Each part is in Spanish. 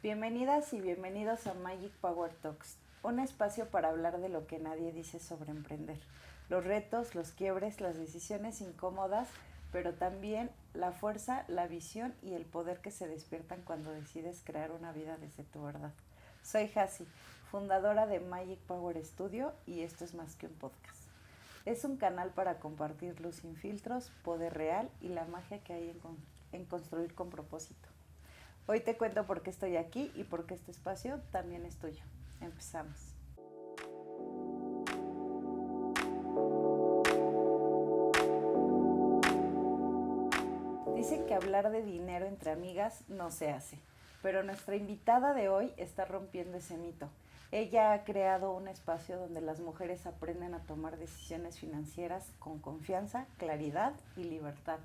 Bienvenidas y bienvenidos a Magic Power Talks, un espacio para hablar de lo que nadie dice sobre emprender, los retos, los quiebres, las decisiones incómodas, pero también la fuerza, la visión y el poder que se despiertan cuando decides crear una vida desde tu verdad. Soy Hasi, fundadora de Magic Power Studio y esto es más que un podcast. Es un canal para compartir luz sin filtros, poder real y la magia que hay en construir con propósito. Hoy te cuento por qué estoy aquí y por qué este espacio también es tuyo. Empezamos. Dicen que hablar de dinero entre amigas no se hace, pero nuestra invitada de hoy está rompiendo ese mito. Ella ha creado un espacio donde las mujeres aprenden a tomar decisiones financieras con confianza, claridad y libertad.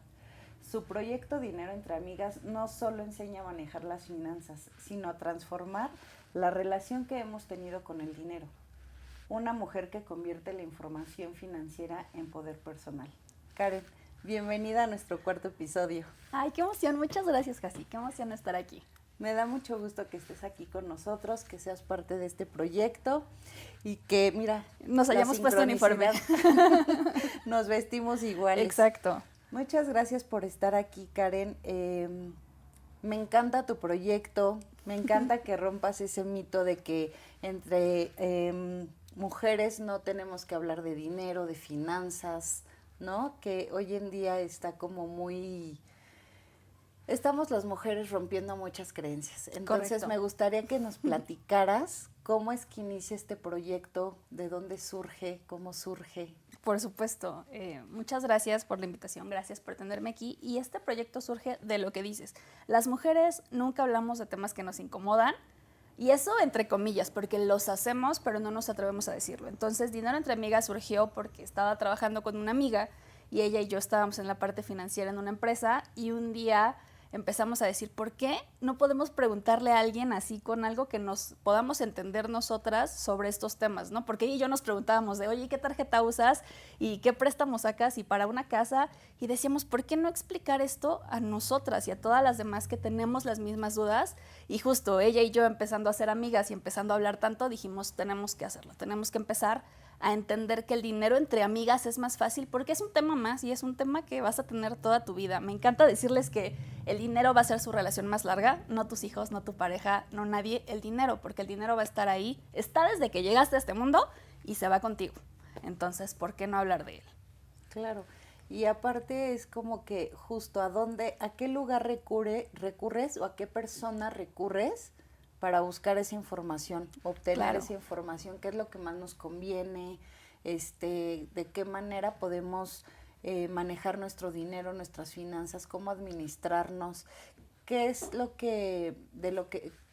Su proyecto Dinero entre Amigas no solo enseña a manejar las finanzas, sino a transformar la relación que hemos tenido con el dinero. Una mujer que convierte la información financiera en poder personal. Karen, bienvenida a nuestro cuarto episodio. Ay, qué emoción, muchas gracias, Hasi, qué emoción estar aquí. Me da mucho gusto que estés aquí con nosotros, que seas parte de este proyecto y que, mira, nos hayamos puesto uniforme. Nos vestimos iguales. Exacto. Muchas gracias por estar aquí, Karen. Me encanta tu proyecto, me encanta que rompas ese mito de que entre mujeres no tenemos que hablar de dinero, de finanzas, ¿no? Que hoy en día está como muy... Estamos las mujeres rompiendo muchas creencias. Entonces, correcto, me gustaría que nos platicaras cómo es que inicia este proyecto, de dónde surge, cómo surge. Por supuesto. Muchas gracias por la invitación, gracias por tenerme aquí. Y este proyecto surge de lo que dices. Las mujeres nunca hablamos de temas que nos incomodan, y eso entre comillas, porque los hacemos, pero no nos atrevemos a decirlo. Entonces, Dinero entre Amigas surgió porque estaba trabajando con una amiga, y ella y yo estábamos en la parte financiera en una empresa, y un día empezamos a decir, ¿por qué no podemos preguntarle a alguien así con algo que nos podamos entender nosotras sobre estos temas, ¿no? Porque ella y yo nos preguntábamos de, oye, ¿qué tarjeta usas? ¿Y qué préstamo sacas? ¿Y para una casa? Y decíamos, ¿por qué no explicar esto a nosotras y a todas las demás que tenemos las mismas dudas? Y justo ella y yo empezando a ser amigas y empezando a hablar tanto, dijimos, tenemos que hacerlo, tenemos que empezar a entender que el dinero entre amigas es más fácil porque es un tema más y es un tema que vas a tener toda tu vida. Me encanta decirles que el dinero va a ser su relación más larga, no tus hijos, no tu pareja, no nadie, el dinero, porque el dinero va a estar ahí, está desde que llegaste a este mundo y se va contigo. Entonces, ¿por qué no hablar de él? Claro, y aparte es como que justo a qué lugar recurres o a qué persona recurres para buscar esa información, obtener claro, esa información, qué es lo que más nos conviene, de qué manera podemos manejar nuestro dinero, nuestras finanzas, cómo administrarnos, qué es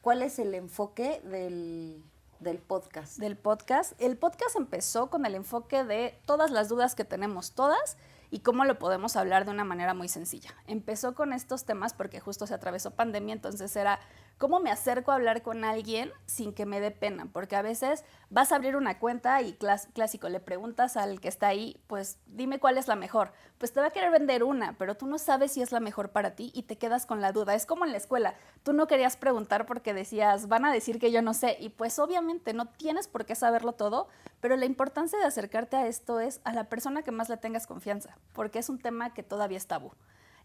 cuál es el enfoque del podcast. Del podcast. El podcast empezó con el enfoque de todas las dudas que tenemos todas y cómo lo podemos hablar de una manera muy sencilla. Empezó con estos temas porque justo se atravesó pandemia, entonces era cómo me acerco a hablar con alguien sin que me dé pena, porque a veces vas a abrir una cuenta y clásico, le preguntas al que está ahí, pues dime cuál es la mejor. Pues te va a querer vender una, pero tú no sabes si es la mejor para ti y te quedas con la duda. Es como en la escuela, tú no querías preguntar porque decías, van a decir que yo no sé, y pues obviamente no tienes por qué saberlo todo, pero la importancia de acercarte a esto es a la persona que más le tengas confianza, porque es un tema que todavía es tabú.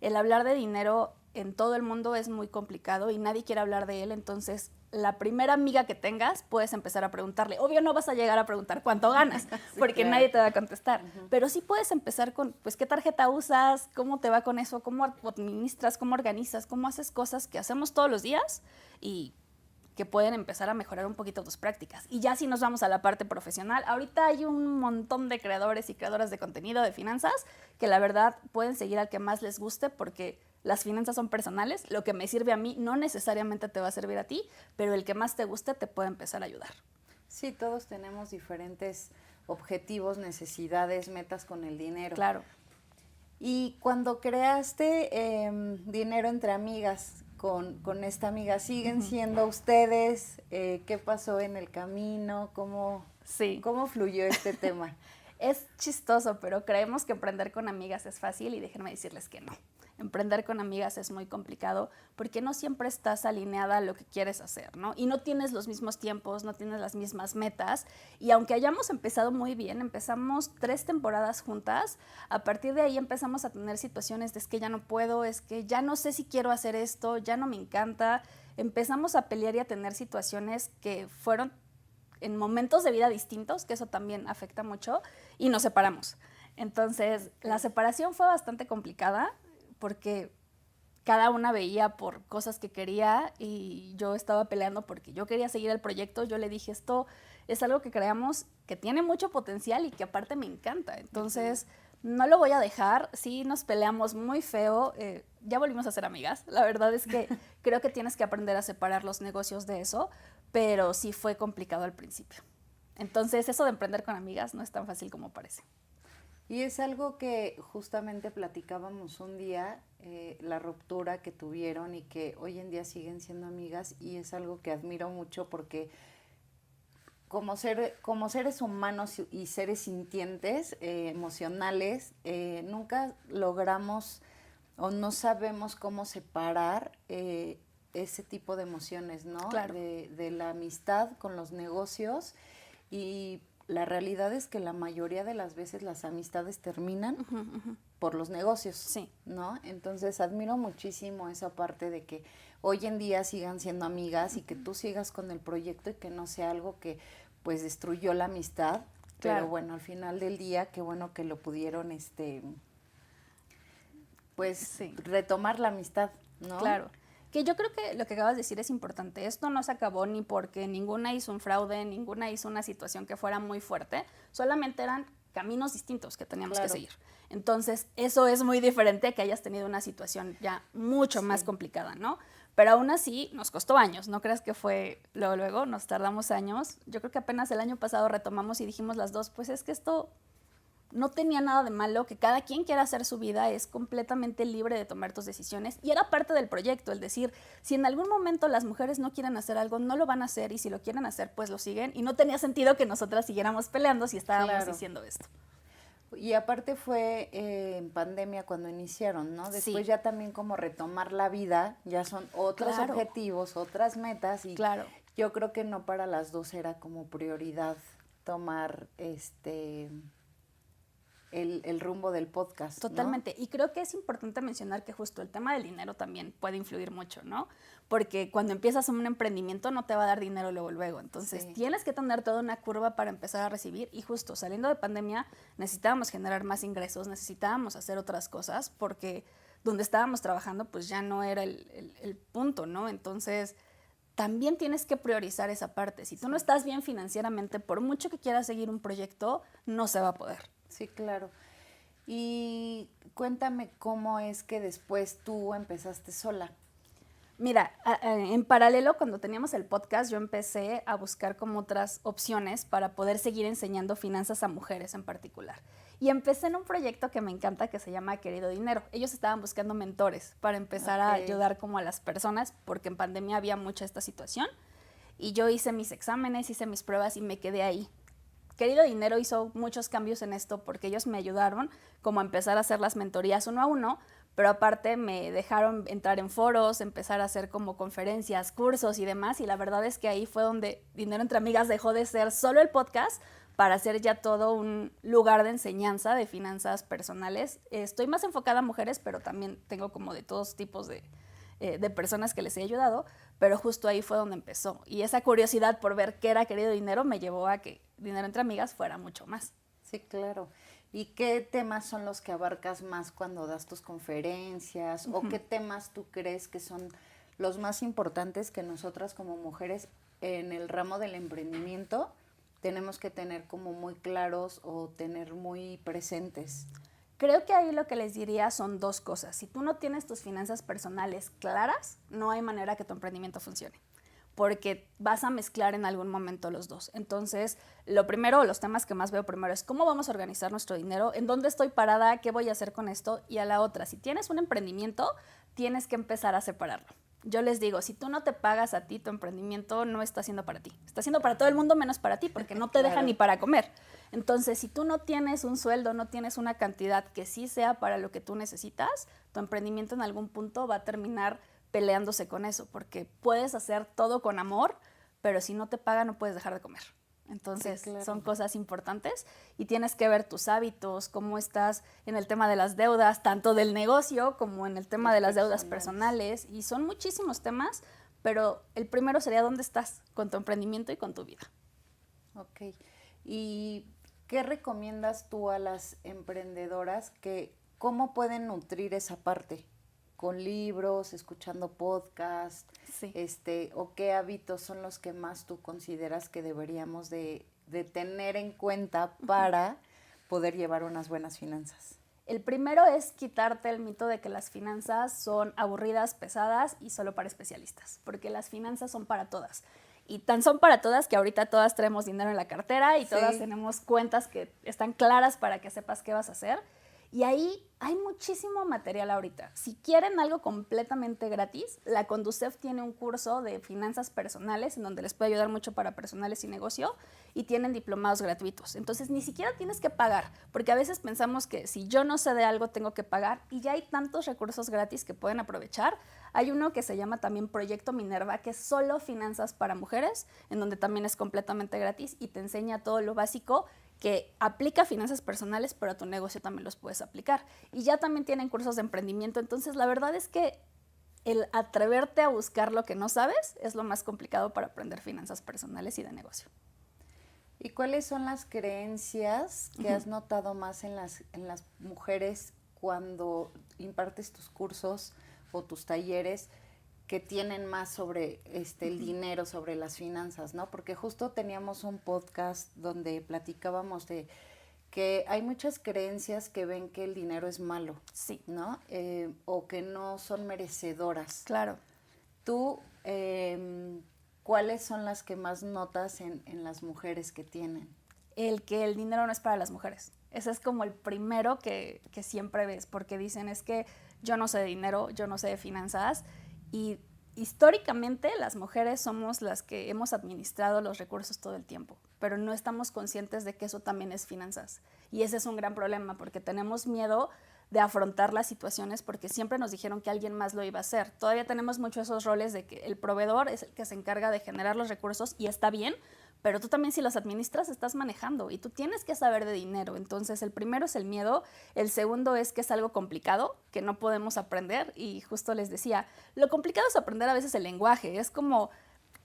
El hablar de dinero en todo el mundo es muy complicado y nadie quiere hablar de él, entonces la primera amiga que tengas puedes empezar a preguntarle. Obvio no vas a llegar a preguntar cuánto ganas, sí, porque claro, nadie te va a contestar, pero sí puedes empezar con, pues, ¿qué tarjeta usas? ¿Cómo te va con eso? ¿Cómo administras? ¿Cómo organizas? ¿Cómo haces cosas que hacemos todos los días? Y que pueden empezar a mejorar un poquito tus prácticas. Y ya si nos vamos a la parte profesional, ahorita hay un montón de creadores y creadoras de contenido de finanzas que la verdad pueden seguir al que más les guste porque las finanzas son personales. Lo que me sirve a mí no necesariamente te va a servir a ti, pero el que más te guste te puede empezar a ayudar. Sí, todos tenemos diferentes objetivos, necesidades, metas con el dinero. Claro. Y cuando creaste Dinero entre Amigas, con esta amiga, ¿siguen siendo ustedes? ¿Qué pasó en el camino? ¿Cómo fluyó este tema? Es chistoso, pero creemos que emprender con amigas es fácil y déjenme decirles que no. emprender con amigas es muy complicado porque no siempre estás alineada a lo que quieres hacer, ¿no? Y no tienes los mismos tiempos, no tienes las mismas metas. Y aunque hayamos empezado muy bien, empezamos 3 temporadas juntas, a partir de ahí empezamos a tener situaciones de es que ya no puedo, es que ya no sé si quiero hacer esto, ya no me encanta. Empezamos a pelear y a tener situaciones que fueron en momentos de vida distintos, que eso también afecta mucho, y nos separamos. Entonces, la separación fue bastante complicada porque cada una veía por cosas que quería y yo estaba peleando porque yo quería seguir el proyecto. Yo le dije, esto es algo que creamos que tiene mucho potencial y que aparte me encanta. Entonces, no lo voy a dejar. Sí, nos peleamos muy feo. Ya volvimos a ser amigas. La verdad es que creo que tienes que aprender a separar los negocios de eso, pero sí fue complicado al principio. Entonces, eso de emprender con amigas no es tan fácil como parece. Y es algo que justamente platicábamos un día, la ruptura que tuvieron y que hoy en día siguen siendo amigas, y es algo que admiro mucho porque como seres humanos y seres sintientes, emocionales, nunca logramos o no sabemos cómo separar ese tipo de emociones, ¿no? Claro. De la amistad con los negocios, y la realidad es que la mayoría de las veces las amistades terminan por los negocios, Sí. ¿no? Entonces admiro muchísimo esa parte de que hoy en día sigan siendo amigas y que tú sigas con el proyecto y que no sea algo que pues destruyó la amistad. Claro. Pero bueno, al final del día, qué bueno que lo pudieron, pues Sí. retomar la amistad, ¿no? Claro. Que yo creo que lo que acabas de decir es importante. Esto no se acabó ni porque ninguna hizo un fraude, ninguna hizo una situación que fuera muy fuerte, solamente eran caminos distintos que teníamos que seguir. Entonces, eso es muy diferente a que hayas tenido una situación ya mucho más complicada, ¿no? Pero aún así nos costó años, no creas que fue luego, nos tardamos años. Yo creo que apenas el año pasado retomamos y dijimos las dos, pues es que esto no tenía nada de malo, que cada quien quiera hacer su vida, es completamente libre de tomar tus decisiones, y era parte del proyecto, el decir, si en algún momento las mujeres no quieren hacer algo, no lo van a hacer, y si lo quieren hacer, pues lo siguen, y no tenía sentido que nosotras siguiéramos peleando si estábamos diciendo esto. Y aparte fue en pandemia cuando iniciaron, ¿no? Después ya también como retomar la vida, ya son otros objetivos, otras metas, y yo creo que no para las dos era como prioridad tomar el rumbo del podcast, Totalmente. ¿no? Y creo que es importante mencionar que justo el tema del dinero también puede influir mucho, ¿no? Porque cuando empiezas un emprendimiento no te va a dar dinero luego. Entonces tienes que tener toda una curva para empezar a recibir, y justo saliendo de pandemia necesitábamos generar más ingresos, necesitábamos hacer otras cosas porque donde estábamos trabajando pues ya no era el punto, ¿no? Entonces también tienes que priorizar esa parte. Si tú no estás bien financieramente, por mucho que quieras seguir un proyecto, no se va a poder. Sí, claro. Y cuéntame cómo es que después tú empezaste sola. Mira, en paralelo, cuando teníamos el podcast, yo empecé a buscar como otras opciones para poder seguir enseñando finanzas a mujeres en particular. Y empecé en un proyecto que me encanta, que se llama Querido Dinero. Ellos estaban buscando mentores para empezar a ayudar como a las personas, porque en pandemia había mucha esta situación. Y yo hice mis exámenes, hice mis pruebas y me quedé ahí. Querido Dinero hizo muchos cambios en esto porque ellos me ayudaron como a empezar a hacer las mentorías 1 a 1, pero aparte me dejaron entrar en foros, empezar a hacer como conferencias, cursos y demás, y la verdad es que ahí fue donde Dinero entre Amigas dejó de ser solo el podcast para ser ya todo un lugar de enseñanza de finanzas personales. Estoy más enfocada a mujeres, pero también tengo como de todos tipos de personas que les he ayudado, pero justo ahí fue donde empezó. Y esa curiosidad por ver qué era Querido Dinero me llevó a que Dinero entre Amigas fuera mucho más. Sí, claro. ¿Y qué temas son los que abarcas más cuando das tus conferencias? ¿O qué temas tú crees que son los más importantes que nosotras como mujeres en el ramo del emprendimiento tenemos que tener como muy claros o tener muy presentes? Creo que ahí lo que les diría son 2 cosas. Si tú no tienes tus finanzas personales claras, no hay manera que tu emprendimiento funcione, porque vas a mezclar en algún momento los dos. Entonces, lo primero, los temas que más veo primero es cómo vamos a organizar nuestro dinero, en dónde estoy parada, qué voy a hacer con esto, y a la otra, si tienes un emprendimiento, tienes que empezar a separarlo. Yo les digo, si tú no te pagas a ti, tu emprendimiento no está siendo para ti. Está siendo para todo el mundo menos para ti, porque no te deja ni para comer. Entonces, si tú no tienes un sueldo, no tienes una cantidad que sí sea para lo que tú necesitas, tu emprendimiento en algún punto va a terminar peleándose con eso, porque puedes hacer todo con amor, pero si no te paga no puedes dejar de comer. Entonces, sí, claro, son cosas importantes y tienes que ver tus hábitos, cómo estás en el tema de las deudas, tanto del negocio como en el tema de las deudas personales. Y son muchísimos temas, pero el primero sería dónde estás con tu emprendimiento y con tu vida. Ok. ¿Y qué recomiendas tú a las emprendedoras cómo pueden nutrir esa parte? ¿Con libros, escuchando podcasts? Sí. ¿O qué hábitos son los que más tú consideras que deberíamos de tener en cuenta para poder llevar unas buenas finanzas? El primero es quitarte el mito de que las finanzas son aburridas, pesadas y solo para especialistas, porque las finanzas son para todas. Y tan son para todas que ahorita todas traemos dinero en la cartera y sí, todas tenemos cuentas que están claras para que sepas qué vas a hacer. Y ahí hay muchísimo material ahorita. Si quieren algo completamente gratis, la Conducef tiene un curso de finanzas personales en donde les puede ayudar mucho para personales y negocio y tienen diplomados gratuitos. Entonces ni siquiera tienes que pagar, porque a veces pensamos que si yo no sé de algo tengo que pagar y ya hay tantos recursos gratis que pueden aprovechar. Hay uno que se llama también Proyecto Minerva, que es solo finanzas para mujeres, en donde también es completamente gratis y te enseña todo lo básico que aplica finanzas personales, pero a tu negocio también los puedes aplicar. Y ya también tienen cursos de emprendimiento, entonces la verdad es que el atreverte a buscar lo que no sabes es lo más complicado para aprender finanzas personales y de negocio. ¿Y cuáles son las creencias que has notado más en las mujeres cuando impartes tus cursos o tus talleres que tienen más sobre el dinero, sobre las finanzas, ¿no? Porque justo teníamos un podcast donde platicábamos de que hay muchas creencias que ven que el dinero es malo, sí, ¿no? O que no son merecedoras. Claro. Tú, ¿cuáles son las que más notas en las mujeres que tienen? El que el dinero no es para las mujeres. Ese es como el primero que siempre ves, porque dicen es que yo no sé de dinero, yo no sé de finanzas. Y históricamente las mujeres somos las que hemos administrado los recursos todo el tiempo, pero no estamos conscientes de que eso también es finanzas. Y ese es un gran problema porque tenemos miedo de afrontar las situaciones porque siempre nos dijeron que alguien más lo iba a hacer. Todavía tenemos mucho esos roles de que el proveedor es el que se encarga de generar los recursos y está bien, pero tú también si los administras estás manejando y tú tienes que saber de dinero. Entonces el primero es el miedo, el segundo es que es algo complicado, que no podemos aprender y justo les decía, lo complicado es aprender a veces el lenguaje, es como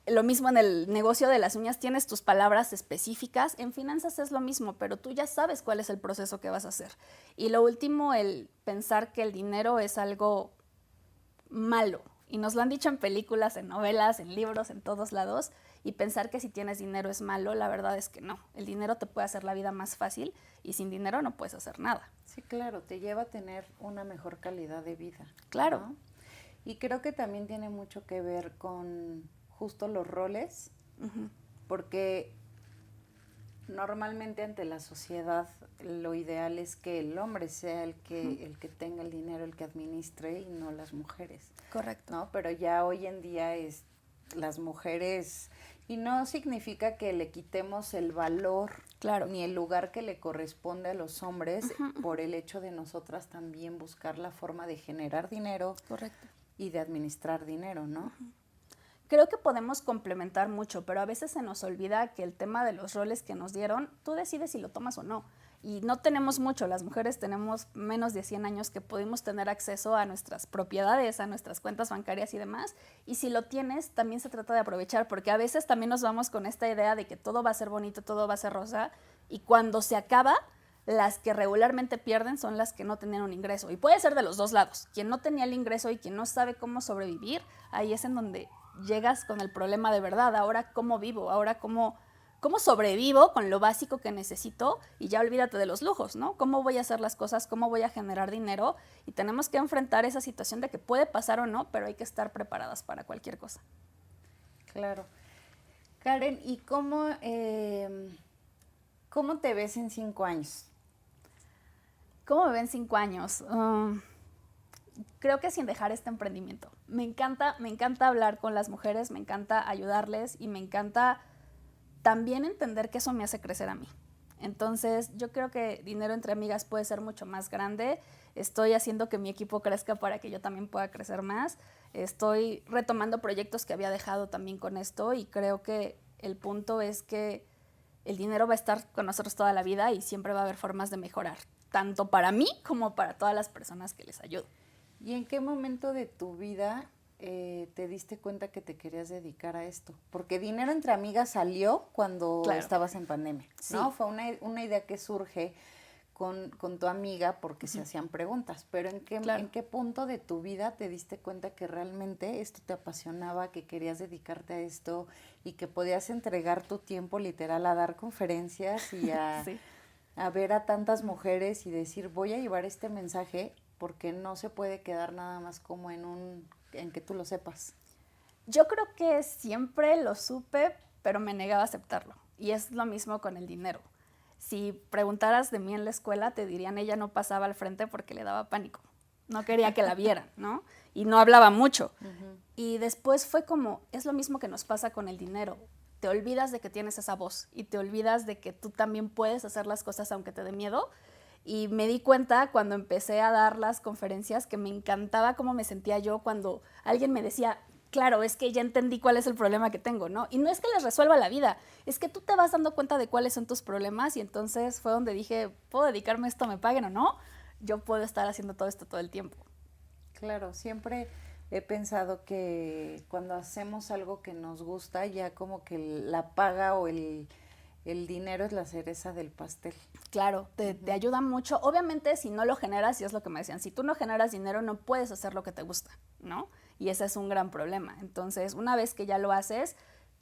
lo mismo en el negocio de las uñas, tienes tus palabras específicas, en finanzas es lo mismo, pero tú ya sabes cuál es el proceso que vas a hacer. Y lo último, el pensar que el dinero es algo malo. Y nos lo han dicho en películas, en novelas, en libros, en todos lados. Y pensar que si tienes dinero es malo, la verdad es que no. El dinero te puede hacer la vida más fácil y sin dinero no puedes hacer nada. Sí, claro, te lleva a tener una mejor calidad de vida. Claro. ¿No? Y creo que también tiene mucho que ver con justo los roles, porque normalmente ante la sociedad lo ideal es que el hombre sea el que tenga el dinero, el que administre y no las mujeres. Correcto. ¿No? Pero ya hoy en día las mujeres, y no significa que le quitemos el valor ni el lugar que le corresponde a los hombres por el hecho de nosotras también buscar la forma de generar dinero. Correcto. Y de administrar dinero, ¿no? Creo que podemos complementar mucho, pero a veces se nos olvida que el tema de los roles que nos dieron, tú decides si lo tomas o no. Y no tenemos mucho, las mujeres tenemos menos de 100 años que pudimos tener acceso a nuestras propiedades, a nuestras cuentas bancarias y demás. Y si lo tienes, también se trata de aprovechar, porque a veces también nos vamos con esta idea de que todo va a ser bonito, todo va a ser rosa, y cuando se acaba, las que regularmente pierden son las que no tenían un ingreso. Y puede ser de los dos lados. Quien no tenía el ingreso y quien no sabe cómo sobrevivir, ahí es en donde llegas con el problema de verdad. Ahora, ¿cómo vivo? Ahora, ¿cómo sobrevivo con lo básico que necesito? Y ya olvídate de los lujos, ¿no? ¿Cómo voy a hacer las cosas? ¿Cómo voy a generar dinero? Y tenemos que enfrentar esa situación de que puede pasar o no, pero hay que estar preparadas para cualquier cosa. Claro. Karen, ¿y cómo te ves en 5 años? ¿Cómo me ven 5 años? Creo que sin dejar este emprendimiento. Me encanta hablar con las mujeres, me encanta ayudarles y me encanta también entender que eso me hace crecer a mí. Entonces, yo creo que dinero entre amigas puede ser mucho más grande. Estoy haciendo que mi equipo crezca para que yo también pueda crecer más. Estoy retomando proyectos que había dejado también con esto y creo que el punto es que el dinero va a estar con nosotros toda la vida y siempre va a haber formas de mejorar, tanto para mí como para todas las personas que les ayudo. ¿Y en qué momento de tu vida te diste cuenta que te querías dedicar a esto? Porque Dinero entre Amigas salió cuando estabas en pandemia, ¿no? Sí. Fue una idea que surge con tu amiga porque se hacían preguntas, pero ¿en qué punto de tu vida te diste cuenta que realmente esto te apasionaba, que querías dedicarte a esto y que podías entregar tu tiempo literal a dar conferencias y a, sí, a ver a tantas mujeres y decir, voy a llevar este mensaje porque no se puede quedar nada más como en que tú lo sepas? Yo creo que siempre lo supe, pero me negaba a aceptarlo. Y es lo mismo con el dinero. Si preguntaras de mí en la escuela, te dirían, ella no pasaba al frente porque le daba pánico. No quería que la vieran, ¿no? Y no hablaba mucho. Uh-huh. Y después fue como, es lo mismo que nos pasa con el dinero. Te olvidas de que tienes esa voz y te olvidas de que tú también puedes hacer las cosas aunque te dé miedo. Y me di cuenta cuando empecé a dar las conferencias que me encantaba cómo me sentía yo cuando alguien me decía, claro, es que ya entendí cuál es el problema que tengo, ¿no? Y no es que les resuelva la vida, es que tú te vas dando cuenta de cuáles son tus problemas y entonces fue donde dije, ¿puedo dedicarme a esto, me paguen o no? Yo puedo estar haciendo todo esto todo el tiempo. Claro, siempre he pensado que cuando hacemos algo que nos gusta, ya como que la paga o el dinero es la cereza del pastel. Claro, te ayuda mucho. Obviamente, si no lo generas, y es lo que me decían, si tú no generas dinero, no puedes hacer lo que te gusta, ¿no? Y ese es un gran problema. Entonces, una vez que ya lo haces,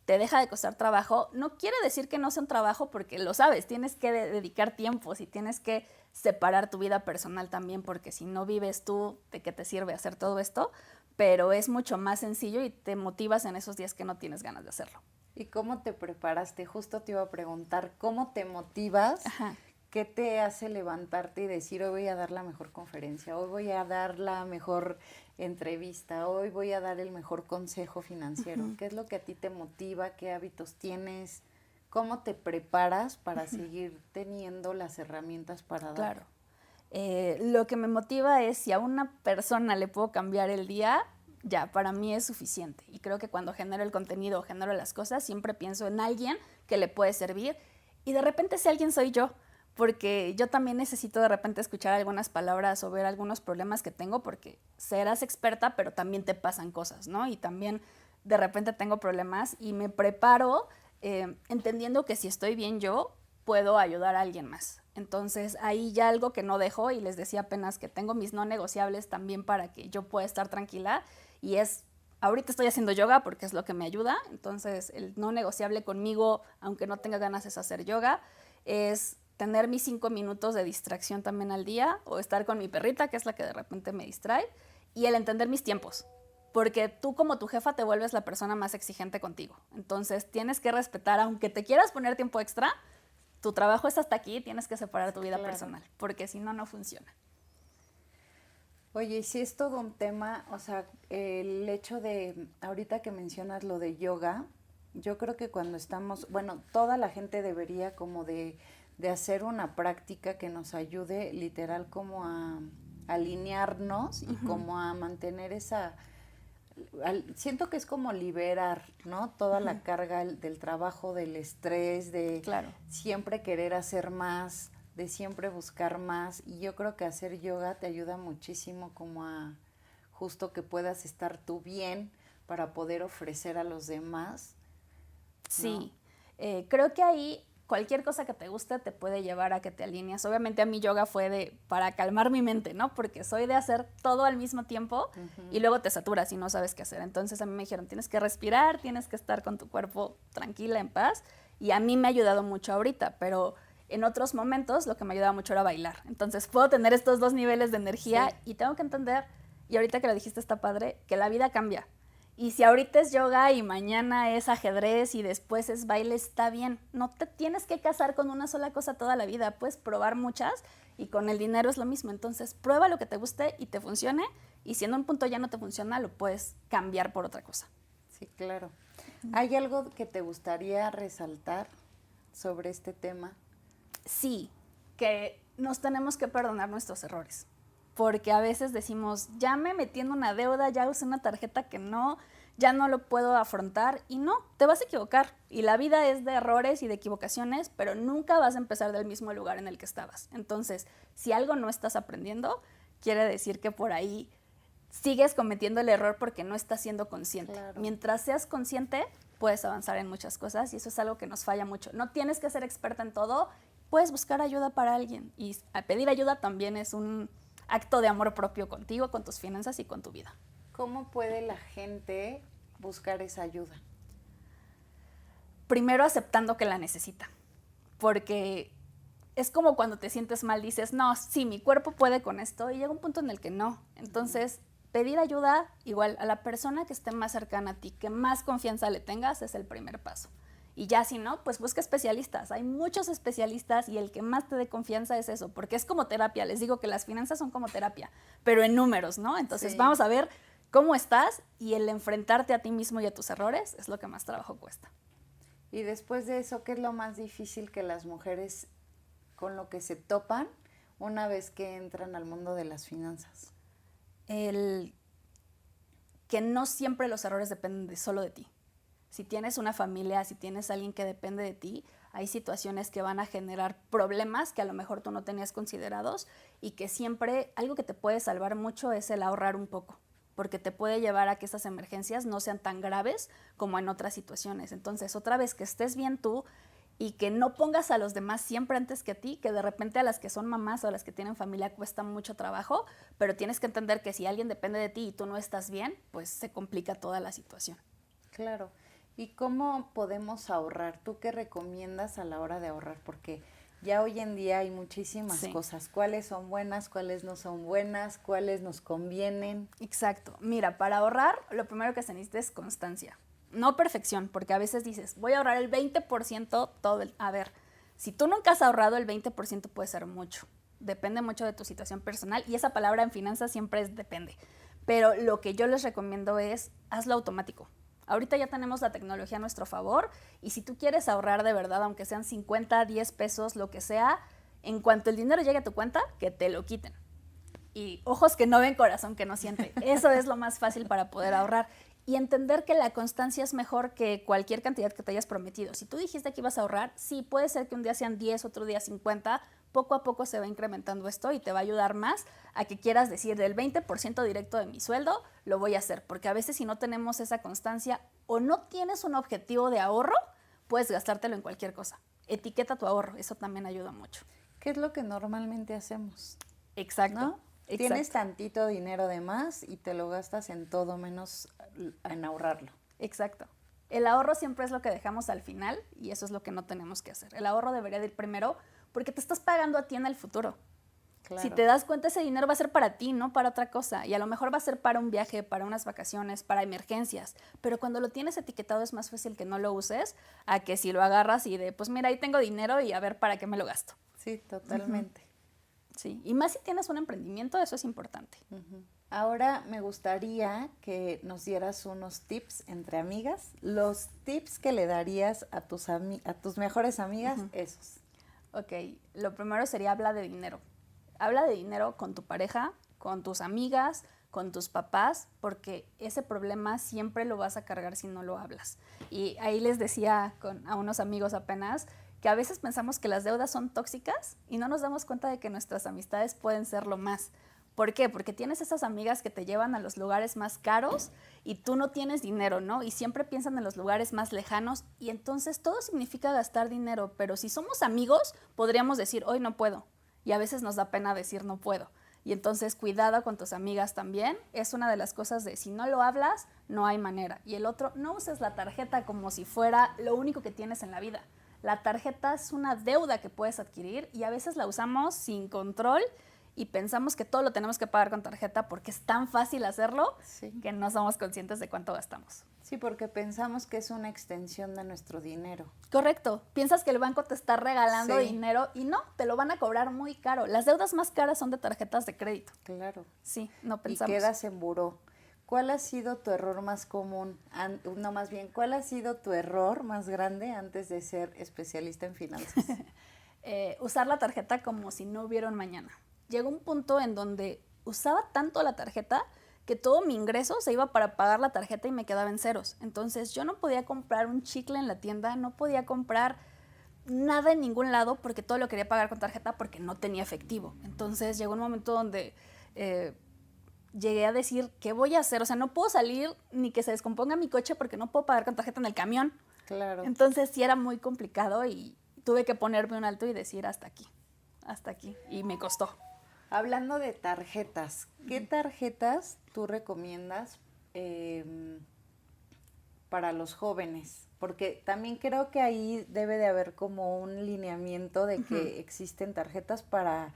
te deja de costar trabajo. No quiere decir que no sea un trabajo porque lo sabes, tienes que dedicar tiempos y tienes que separar tu vida personal también, porque si no vives tú, ¿de qué te sirve hacer todo esto? Pero es mucho más sencillo y te motivas en esos días que no tienes ganas de hacerlo. ¿Y cómo te preparaste? Justo te iba a preguntar, ¿cómo te motivas? Ajá. ¿Qué te hace levantarte y decir, hoy voy a dar la mejor conferencia, hoy voy a dar la mejor entrevista, hoy voy a dar el mejor consejo financiero? Uh-huh. ¿Qué es lo que a ti te motiva? ¿Qué hábitos tienes? ¿Cómo te preparas para seguir teniendo las herramientas para dar? Claro. Lo que me motiva es si a una persona le puedo cambiar el día, ya, para mí es suficiente. Y creo que cuando genero el contenido o genero las cosas, siempre pienso en alguien que le puede servir. Y de repente ese alguien soy yo, porque yo también necesito de repente escuchar algunas palabras o ver algunos problemas que tengo, porque serás experta, pero también te pasan cosas, ¿no? Y también de repente tengo problemas y me preparo entendiendo que si estoy bien yo, puedo ayudar a alguien más. Entonces, ahí ya algo que no dejo, y les decía apenas que tengo mis no negociables también para que yo pueda estar tranquila, y es, ahorita estoy haciendo yoga porque es lo que me ayuda, entonces el no negociable conmigo, aunque no tenga ganas, es hacer yoga, es tener mis 5 minutos de distracción también al día, o estar con mi perrita, que es la que de repente me distrae, y el entender mis tiempos, porque tú como tu jefa te vuelves la persona más exigente contigo, entonces tienes que respetar, aunque te quieras poner tiempo extra, tu trabajo es hasta aquí, tienes que separar tu vida personal, porque si no, no funciona. Oye, y si es todo un tema, o sea, el hecho de, ahorita que mencionas lo de yoga, yo creo que cuando estamos, bueno, toda la gente debería como de hacer una práctica que nos ayude literal como a alinearnos y como a mantener esa, siento que es como liberar, ¿no? Toda la carga del trabajo, del estrés, de siempre querer hacer más, de siempre buscar más, y yo creo que hacer yoga te ayuda muchísimo como a justo que puedas estar tú bien para poder ofrecer a los demás, ¿no? Sí, creo que ahí cualquier cosa que te guste te puede llevar a que te alinees. Obviamente a mí yoga fue para calmar mi mente, ¿no? Porque soy de hacer todo al mismo tiempo y luego te saturas y no sabes qué hacer. Entonces a mí me dijeron, tienes que respirar, tienes que estar con tu cuerpo tranquila, en paz, y a mí me ha ayudado mucho ahorita, pero en otros momentos lo que me ayudaba mucho era bailar. Entonces puedo tener estos dos niveles de energía y tengo que entender, y ahorita que lo dijiste está padre, que la vida cambia. Y si ahorita es yoga y mañana es ajedrez y después es baile, está bien. No te tienes que casar con una sola cosa toda la vida. Puedes probar muchas y con el dinero es lo mismo. Entonces, prueba lo que te guste y te funcione. Y si en un punto ya no te funciona, lo puedes cambiar por otra cosa. Sí, claro. ¿Hay algo que te gustaría resaltar sobre este tema? Sí, que nos tenemos que perdonar nuestros errores. Porque a veces decimos, ya me metí en una deuda, ya usé una tarjeta que no, ya no lo puedo afrontar. Y no, te vas a equivocar. Y la vida es de errores y de equivocaciones, pero nunca vas a empezar del mismo lugar en el que estabas. Entonces, si algo no estás aprendiendo, quiere decir que por ahí sigues cometiendo el error porque no estás siendo consciente. Claro. Mientras seas consciente, puedes avanzar en muchas cosas y eso es algo que nos falla mucho. No tienes que ser experta en todo, puedes buscar ayuda para alguien y pedir ayuda también es un acto de amor propio contigo, con tus finanzas y con tu vida. ¿Cómo puede la gente buscar esa ayuda? Primero aceptando que la necesita, porque es como cuando te sientes mal, dices, no, sí, mi cuerpo puede con esto, y llega un punto en el que no. Entonces, pedir ayuda, igual, a la persona que esté más cercana a ti, que más confianza le tengas, es el primer paso. Y ya si no, pues busca especialistas. Hay muchos especialistas y el que más te dé confianza es eso, porque es como terapia. Les digo que las finanzas son como terapia, pero en números, ¿no? Entonces, vamos a ver cómo estás y el enfrentarte a ti mismo y a tus errores es lo que más trabajo cuesta. Y después de eso, ¿qué es lo más difícil que las mujeres con lo que se topan una vez que entran al mundo de las finanzas? El que no siempre los errores dependen solo de ti. Si tienes una familia, si tienes alguien que depende de ti, hay situaciones que van a generar problemas que a lo mejor tú no tenías considerados y que siempre algo que te puede salvar mucho es el ahorrar un poco, porque te puede llevar a que esas emergencias no sean tan graves como en otras situaciones. Entonces, otra vez, que estés bien tú y que no pongas a los demás siempre antes que a ti, que de repente a las que son mamás o a las que tienen familia cuesta mucho trabajo, pero tienes que entender que si alguien depende de ti y tú no estás bien, pues se complica toda la situación. Claro. ¿Y cómo podemos ahorrar? ¿Tú qué recomiendas a la hora de ahorrar? Porque ya hoy en día hay muchísimas cosas. ¿Cuáles son buenas? ¿Cuáles no son buenas? ¿Cuáles nos convienen? Exacto. Mira, para ahorrar, lo primero que se necesita es constancia. No perfección, porque a veces dices, voy a ahorrar el 20% todo el... A ver, si tú nunca has ahorrado, el 20% puede ser mucho. Depende mucho de tu situación personal y esa palabra en finanzas siempre es depende. Pero lo que yo les recomiendo es, hazlo automático. Ahorita ya tenemos la tecnología a nuestro favor y si tú quieres ahorrar de verdad, aunque sean 50, 10 pesos, lo que sea, en cuanto el dinero llegue a tu cuenta, que te lo quiten. Y ojos que no ven, corazón que no siente. Eso es lo más fácil para poder ahorrar. Y entender que la constancia es mejor que cualquier cantidad que te hayas prometido. Si tú dijiste que ibas a ahorrar, sí, puede ser que un día sean 10, otro día 50, poco a poco se va incrementando esto y te va a ayudar más a que quieras decir del 20% directo de mi sueldo, lo voy a hacer. Porque a veces si no tenemos esa constancia o no tienes un objetivo de ahorro, puedes gastártelo en cualquier cosa. Etiqueta tu ahorro, eso también ayuda mucho. ¿Qué es lo que normalmente hacemos? Exacto. ¿No? Tienes tantito dinero de más y te lo gastas en todo menos en ahorrarlo. Exacto. El ahorro siempre es lo que dejamos al final y eso es lo que no tenemos que hacer. El ahorro debería de ir primero porque te estás pagando a ti en el futuro. Claro. Si te das cuenta, ese dinero va a ser para ti, no para otra cosa. Y a lo mejor va a ser para un viaje, para unas vacaciones, para emergencias. Pero cuando lo tienes etiquetado es más fácil que no lo uses a que si lo agarras y de, pues mira, ahí tengo dinero y a ver para qué me lo gasto. Sí, totalmente. Sí, y más si tienes un emprendimiento, eso es importante. Ahora me gustaría que nos dieras unos tips entre amigas. Los tips que le darías a tus mejores amigas, esos. Ok, lo primero sería habla de dinero. Habla de dinero con tu pareja, con tus amigas, con tus papás, porque ese problema siempre lo vas a cargar si no lo hablas. Y ahí les decía a unos amigos apenas que a veces pensamos que las deudas son tóxicas y no nos damos cuenta de que nuestras amistades pueden serlo más. ¿Por qué? Porque tienes esas amigas que te llevan a los lugares más caros y tú no tienes dinero, ¿no? Y siempre piensan en los lugares más lejanos y entonces todo significa gastar dinero, pero si somos amigos podríamos decir, hoy no puedo. Y a veces nos da pena decir no puedo. Y entonces cuidado con tus amigas también. Es una de las cosas de si no lo hablas, no hay manera. Y el otro, no uses la tarjeta como si fuera lo único que tienes en la vida. La tarjeta es una deuda que puedes adquirir y a veces la usamos sin control y pensamos que todo lo tenemos que pagar con tarjeta porque es tan fácil hacerlo que no somos conscientes de cuánto gastamos. Sí, porque pensamos que es una extensión de nuestro dinero. Correcto. Piensas que el banco te está regalando dinero y no, te lo van a cobrar muy caro. Las deudas más caras son de tarjetas de crédito. Claro. Sí, no pensamos. Y quedas en buró. ¿Cuál ha sido tu error más común? No, más bien, ¿cuál ha sido tu error más grande antes de ser especialista en finanzas? usar la tarjeta como si no hubiera un mañana. Llegó un punto en donde usaba tanto la tarjeta que todo mi ingreso se iba para pagar la tarjeta y me quedaba en ceros. Entonces yo no podía comprar un chicle en la tienda, no podía comprar nada en ningún lado porque todo lo quería pagar con tarjeta porque no tenía efectivo. Entonces llegó un momento donde llegué a decir, ¿qué voy a hacer? O sea, no puedo salir ni que se descomponga mi coche porque no puedo pagar con tarjeta en el camión. Claro. Entonces sí era muy complicado y tuve que ponerme un alto y decir hasta aquí, y me costó. Hablando de tarjetas, ¿qué tarjetas tú recomiendas para los jóvenes? Porque también creo que ahí debe de haber como un lineamiento de que existen tarjetas para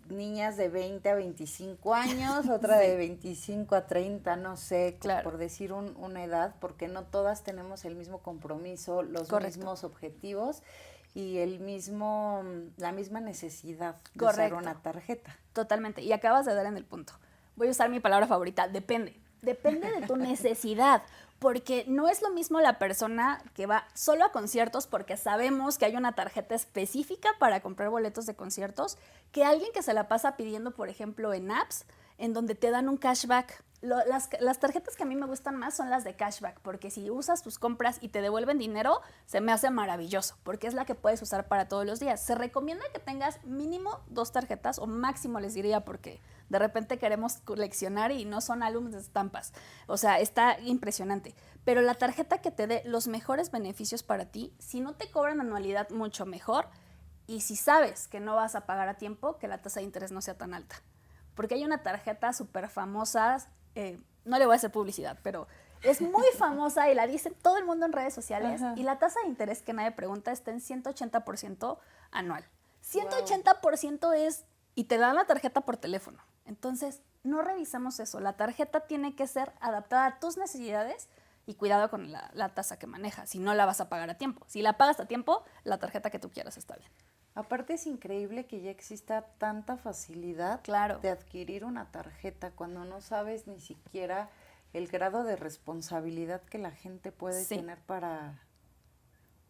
niñas de 20 a 25 años, otra de 25 a 30, no sé, claro, por decir una edad, porque no todas tenemos el mismo compromiso, los mismos objetivos y la misma necesidad de usar una tarjeta. Totalmente, y acabas de dar en el punto. Voy a usar mi palabra favorita, depende. Depende de tu necesidad, porque no es lo mismo la persona que va solo a conciertos porque sabemos que hay una tarjeta específica para comprar boletos de conciertos, que alguien que se la pasa pidiendo, por ejemplo, en apps, en donde te dan un cashback. Las tarjetas que a mí me gustan más son las de cashback, porque si usas tus compras y te devuelven dinero, se me hace maravilloso, porque es la que puedes usar para todos los días. Se recomienda que tengas mínimo 2 tarjetas, o máximo les diría, porque de repente queremos coleccionar y no son álbumes de estampas. O sea, está impresionante. Pero la tarjeta que te dé los mejores beneficios para ti, si no te cobran anualidad, mucho mejor. Y si sabes que no vas a pagar a tiempo, que la tasa de interés no sea tan alta. Porque hay una tarjeta súper famosa, no le voy a hacer publicidad, pero es muy famosa y la dice todo el mundo en redes sociales. Ajá. Y la tasa de interés que nadie pregunta está en 180% anual. 180% wow. Es, y te dan la tarjeta por teléfono. Entonces, no revisamos eso. La tarjeta tiene que ser adaptada a tus necesidades y cuidado con la tasa que manejas. Si no la vas a pagar a tiempo. Si la pagas a tiempo, la tarjeta que tú quieras está bien. Aparte es increíble que ya exista tanta facilidad de adquirir una tarjeta cuando no sabes ni siquiera el grado de responsabilidad que la gente puede tener para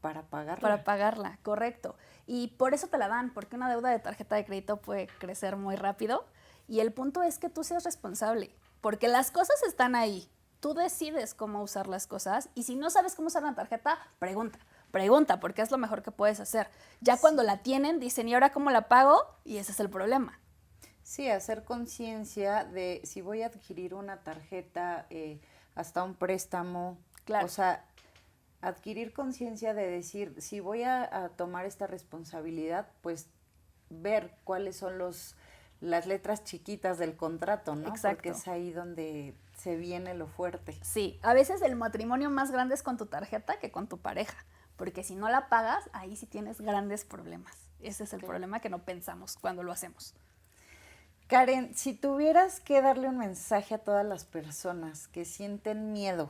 pagarla. Para pagarla, correcto. Y por eso te la dan, porque una deuda de tarjeta de crédito puede crecer muy rápido. Y el punto es que tú seas responsable, porque las cosas están ahí. Tú decides cómo usar las cosas y si no sabes cómo usar una tarjeta, pregunta, porque es lo mejor que puedes hacer. Ya cuando la tienen, dicen, ¿y ahora cómo la pago? Y ese es el problema. Sí, hacer conciencia de si voy a adquirir una tarjeta, hasta un préstamo. Claro. O sea, adquirir conciencia de decir, si voy a tomar esta responsabilidad, pues ver cuáles son las letras chiquitas del contrato, ¿no? Exacto. Porque es ahí donde se viene lo fuerte. Sí, a veces el matrimonio más grande es con tu tarjeta que con tu pareja. Porque si no la pagas, ahí sí tienes grandes problemas. Ese es el problema que no pensamos cuando lo hacemos. Karen, si tuvieras que darle un mensaje a todas las personas que sienten miedo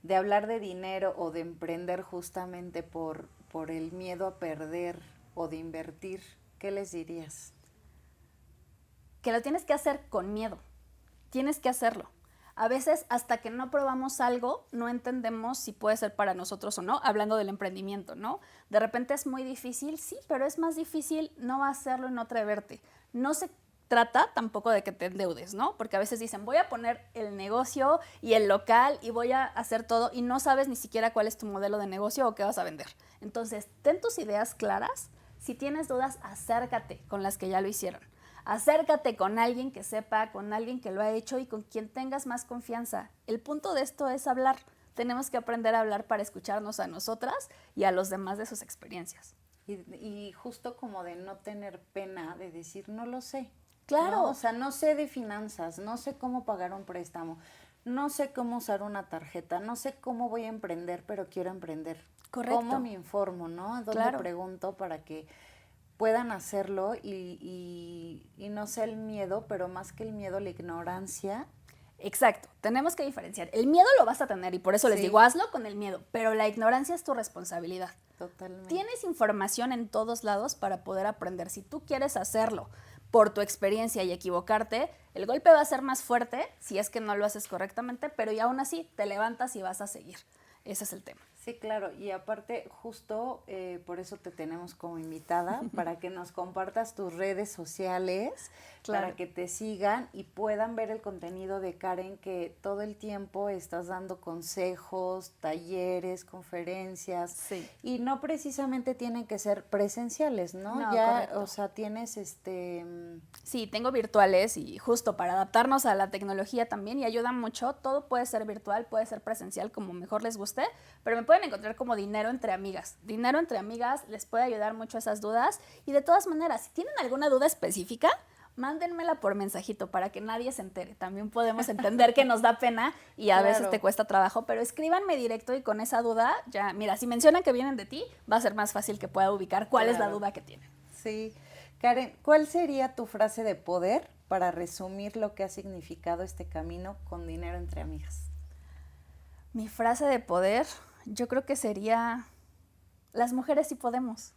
de hablar de dinero o de emprender justamente por el miedo a perder o de invertir, ¿qué les dirías? Que lo tienes que hacer con miedo. Tienes que hacerlo. A veces, hasta que no probamos algo, no entendemos si puede ser para nosotros o no, hablando del emprendimiento, ¿no? De repente es muy difícil, sí, pero es más difícil no hacerlo y no atreverte. No se trata tampoco de que te endeudes, ¿no? Porque a veces dicen, voy a poner el negocio y el local y voy a hacer todo y no sabes ni siquiera cuál es tu modelo de negocio o qué vas a vender. Entonces, ten tus ideas claras. Si tienes dudas, acércate con las que ya lo hicieron. Acércate con alguien que sepa, con alguien que lo ha hecho y con quien tengas más confianza. El punto de esto es hablar. Tenemos que aprender a hablar para escucharnos a nosotras y a los demás de sus experiencias. Y justo como de no tener pena de decir, no lo sé. Claro. ¿No? O sea, no sé de finanzas, no sé cómo pagar un préstamo, no sé cómo usar una tarjeta, no sé cómo voy a emprender, pero quiero emprender. Correcto. ¿Cómo me informo, no? ¿Dónde pregunto para que puedan hacerlo y no sea el miedo, pero más que el miedo, la ignorancia? Exacto, tenemos que diferenciar. El miedo lo vas a tener y por eso les digo, hazlo con el miedo, pero la ignorancia es tu responsabilidad. Totalmente. Tienes información en todos lados para poder aprender. Si tú quieres hacerlo por tu experiencia y equivocarte, el golpe va a ser más fuerte si es que no lo haces correctamente, pero y aún así te levantas y vas a seguir. Ese es el tema. Sí, claro, y aparte justo por eso te tenemos como invitada, para que nos compartas tus redes sociales, Claro. para que te sigan y puedan ver el contenido de Karen, que todo el tiempo estás dando consejos, talleres, conferencias, Sí. y no precisamente tienen que ser presenciales, ¿no? No, Ya, correcto. o sea, tienes Sí, tengo virtuales y justo para adaptarnos a la tecnología también y ayuda mucho. Todo puede ser virtual, puede ser presencial, como mejor les guste, pero me pueden encontrar como Dinero entre Amigas. Dinero entre Amigas les puede ayudar mucho a esas dudas y de todas maneras, si tienen alguna duda específica, mándenmela por mensajito para que nadie se entere. También podemos entender que nos da pena y a veces Claro. te cuesta trabajo, pero escríbanme directo y con esa duda, ya, mira, si mencionan que vienen de ti, va a ser más fácil que pueda ubicar cuál es la Claro. duda que tienen. Sí. Karen, ¿cuál sería tu frase de poder para resumir lo que ha significado este camino con Dinero entre Amigas? Mi frase de poder, yo creo que sería, las mujeres sí podemos.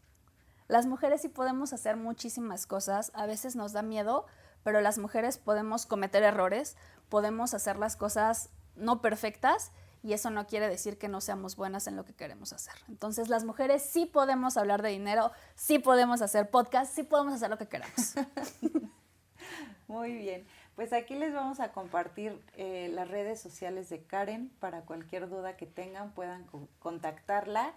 Las mujeres sí podemos hacer muchísimas cosas, a veces nos da miedo, pero las mujeres podemos cometer errores, podemos hacer las cosas no perfectas y eso no quiere decir que no seamos buenas en lo que queremos hacer. Entonces las mujeres sí podemos hablar de dinero, sí podemos hacer podcast, sí podemos hacer lo que queramos. Muy bien, pues aquí les vamos a compartir las redes sociales de Karen para cualquier duda que tengan puedan contactarla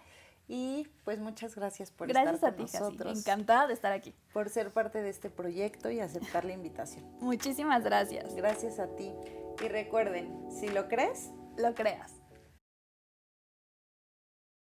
y pues muchas gracias por Gracias estar a con ti, Jessy. nosotros, Encantada de estar aquí. por ser parte de este proyecto y aceptar la invitación. Muchísimas gracias. Gracias a ti y recuerden, si lo crees, Lo creas.